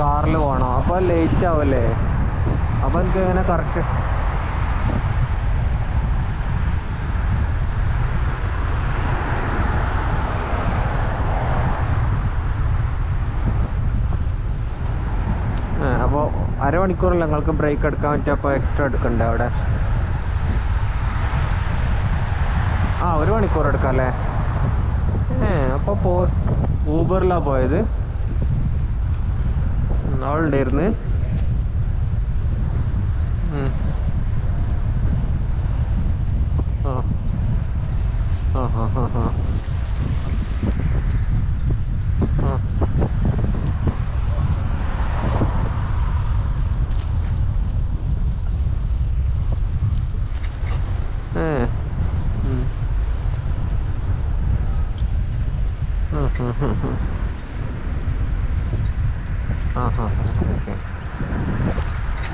കാറിൽ പോകണം. അപ്പോൾ ലേറ്റ് ആവല്ലേ? അപ്പോൾ എനിക്ക് ഇങ്ങനെ കറക്റ്റ് അപ്പോൾ അരമണിക്കൂറല്ല നിങ്ങൾക്ക് ബ്രേക്ക് എടുക്കാൻ പറ്റുക. അപ്പോൾ എക്സ്ട്രാ എടുക്കണ്ടേ അവിടെ? 1 മണിക്കൂർ എടുക്കാം അല്ലേ? അപ്പോൾ ഊബറിലാണ് പോയത്. ആളുണ്ടായിരുന്നു.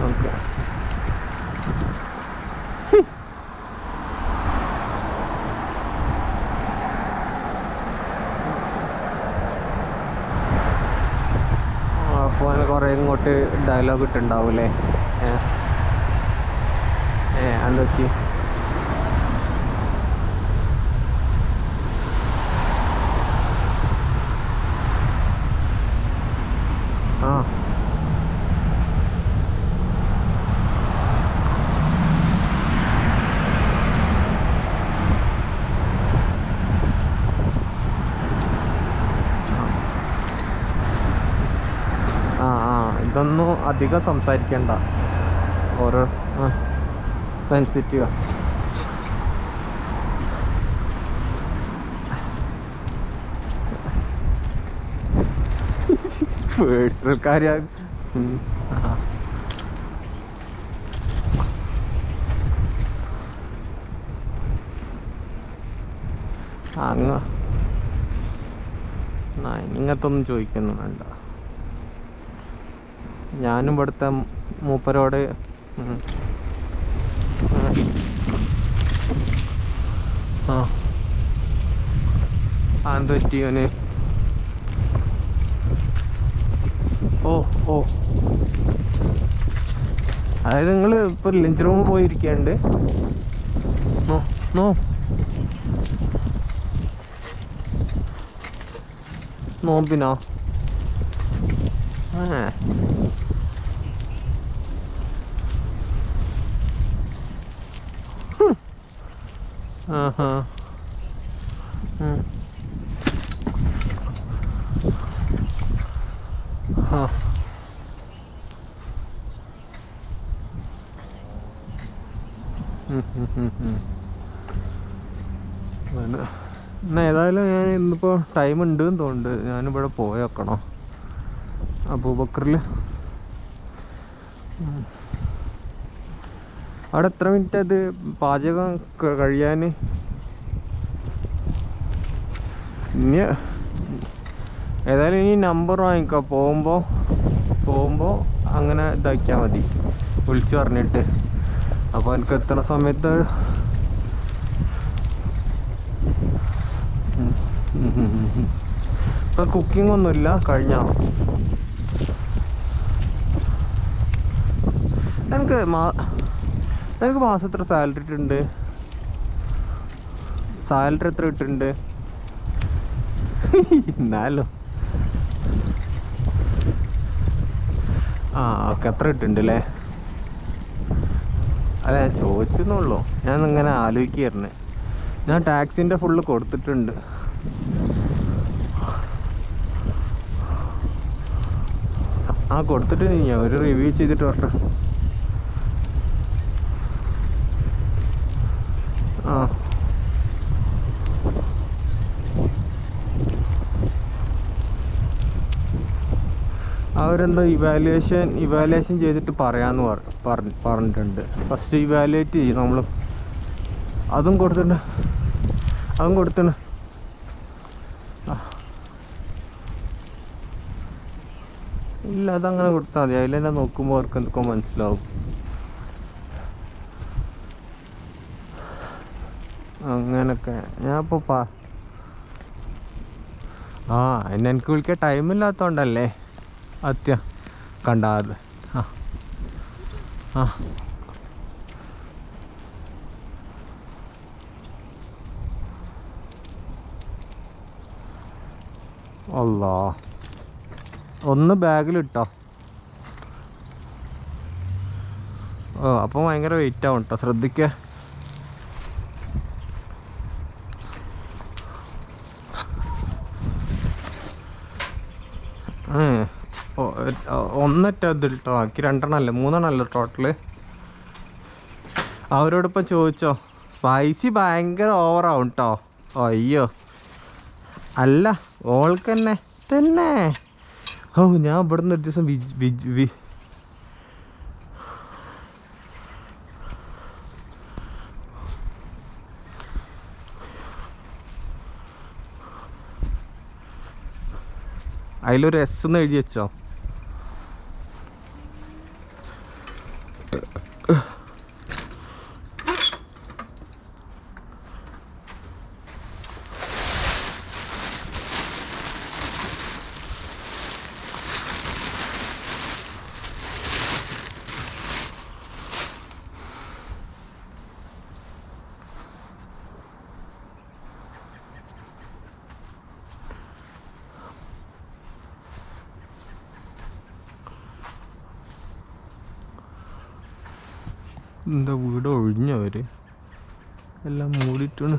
ഓക്കെ. അപ്പോൾ അങ്ങനെ കുറേ ഇങ്ങോട്ട് ഡയലോഗ് ഇട്ടുണ്ടാവൂലേ? എന്തൊക്കെ ഇതൊന്നും അധികം സംസാരിക്കണ്ട. ഓരോ സെൻസിറ്റീവാ. പേഴ്സണൽ കാര്യം. ഇങ്ങനത്തൊന്നും ചോദിക്കുന്നു വേണ്ട. ഞാനും ഇവിടുത്തെ മൂപ്പരോട് എന്ത് പറ്റിയോന്? ഓ അതായത് നിങ്ങൾ ഇപ്പോൾ ലഞ്ച് റൂമിൽ പോയിരിക്കാണ്ട് നോമ്പിനോ? ഏതായാലും ഞാൻ ഇന്നിപ്പോൾ ടൈം ഉണ്ട് എന്ന് തോന്നുന്നുണ്ട്. ഞാനിവിടെ പോയി വെക്കണം അബൂബക്കറിൽ. അവിടെ എത്ര മിനിറ്റ് അത് പാചകം കഴിയാൻ? ഇനി ഏതായാലും ഇനി നമ്പർ വാങ്ങിക്കാം. പോകുമ്പോൾ അങ്ങനെ ഇതാക്കിയാൽ മതി, വിളിച്ചു പറഞ്ഞിട്ട്. അപ്പോൾ എനിക്ക് എത്തുന്ന സമയത്ത് ഇപ്പം കുക്കിംഗ് ഒന്നുമില്ല, കഴിഞ്ഞോ? എനിക്ക് മാസം എത്ര സാലറി ഇട്ടുണ്ട്? സാലറി എത്ര ഇട്ടിട്ടുണ്ട്? എന്നാലും ഓക്കെ, എത്ര ഇട്ടുണ്ട് അല്ലേ? അല്ല, ഞാൻ ചോദിച്ചെന്നുള്ളൂ. ഞാൻ ഇങ്ങനെ ആലോചിക്കുകയായിരുന്നു. ഞാൻ ടാക്സിൻ്റെ ഫുള്ള് കൊടുത്തിട്ടുണ്ട്. കൊടുത്തിട്ട് ഞാൻ ഒരു റിവ്യൂ ചെയ്തിട്ട് വരട്ടെ. അവരെന്തോ ഇവാലുവേഷൻ ചെയ്തിട്ട് പറയാമെന്ന് പറഞ്ഞിട്ടുണ്ട്. ഫസ്റ്റ് ഇവാലുവേറ്റ് ചെയ്യും നമ്മൾ. അതും കൊടുത്തിട്ടുണ്ട്. ഇല്ല, അതങ്ങനെ കൊടുത്താൽ മതി. അതിലെന്നെ നോക്കുമ്പോൾ അവർക്ക് എന്തൊക്കെ മനസ്സിലാവും. അങ്ങനൊക്കെ ഞാനിപ്പോൾ എന്നെ എനിക്ക് വിളിക്കാൻ ടൈമില്ലാത്തതുകൊണ്ടല്ലേ കണ്ടാൽ ആ ആ അല്ലാ ഒന്ന് ബാഗിലിട്ടോ. ഓ അപ്പം ഭയങ്കര വെയിറ്റ് ആവും കേട്ടോ, ശ്രദ്ധിക്കുക. ഒന്നൊറ്റ ഇതിൽ കേട്ടോ, ബാക്കി 2 അല്ല 3 അല്ല ടോട്ടല്. അവരോടിപ്പം ചോദിച്ചോ, സ്പൈസി ഭയങ്കര ഓവറാവും കേട്ടോ. അയ്യോ അല്ല ഓൾക്ക് തന്നെ. ഓ ഞാൻ ഇവിടെ നിന്ന് ഒരു ദിവസം അതിലൊരു എസ് എന്ന് എഴുതി വെച്ചോ. എന്താ വീട് ഒഴിഞ്ഞവര് എല്ലാം മൂടിയിട്ടാണ്.